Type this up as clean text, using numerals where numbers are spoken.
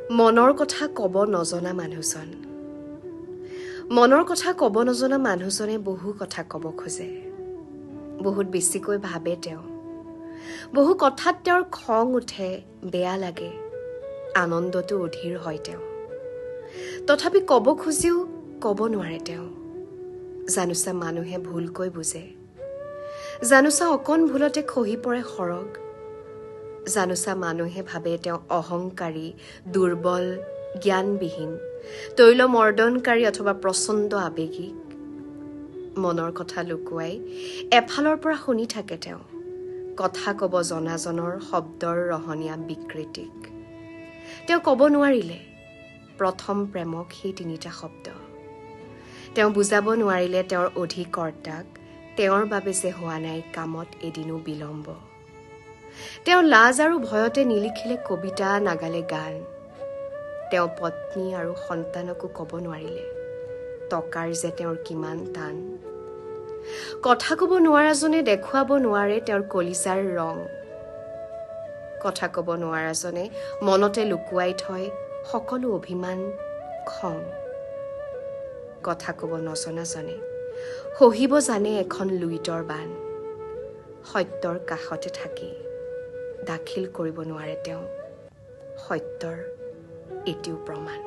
মনৰ কথা ক'ব নজনা মানুহজন মনৰ কথা ক'ব নজনা মানুহজনে বহু কথা ক'ব খোজে বহুত বেছিকৈ ভাবে তেওঁ বহু কথাত তেওঁৰ খং উঠে বেয়া লাগে আনন্দটো অধীৰ হয় তেওঁ তথাপি ক'ব খুজিও ক'ব নোৱাৰে তেওঁ জানোচা মানুহে ভুলকৈ বুজে জানোচা অকণ ভুলতে খহি পৰে সৰগ জানোচা মানুহে ভাবে তেওঁ অহংকাৰী দুৰ্বল জ্ঞানবিহীন তৈল মৰ্দনকাৰী অথবা প্ৰচণ্ড আৱেগিক মনৰ কথা লুকুৱাই এফালৰ পৰা শুনি থাকে তেওঁ কথা ক'ব জনাজনৰ শব্দৰ ৰহণীয়া বিকৃতিক তেওঁ ক'ব নোৱাৰিলে প্ৰথম প্ৰেমক সেই তিনিটা শব্দ তেওঁ বুজাব নোৱাৰিলে তেওঁৰ অধিকৰ্তাক তেওঁৰ বাবে যে হোৱা নাই কামত এদিনো বিলম্ব তেওঁ লাজ আৰু ভয়তে নিলিখিলে কবিতা নাগালে গান তেওঁ পত্নী আৰু সন্তানকো ক'ব নোৱাৰিলে টকাৰ যে তেওঁৰ কিমান টান কথা ক'ব নোৱাৰাজনে দেখুৱাব নোৱাৰে তেওঁৰ কলিজাৰ ৰং কথা ক'ব নোৱাৰাজনে মনতে লুকুৱাই থয় সকলো অভিমান খং কথা ক'ব নজনাজনে সহিব জানে এখন লুইতৰ বান সত্যৰ কাষতে থাকি দাখিল কৰিব নোৱাৰে তেওঁ সত্যৰ এটিও প্ৰমাণ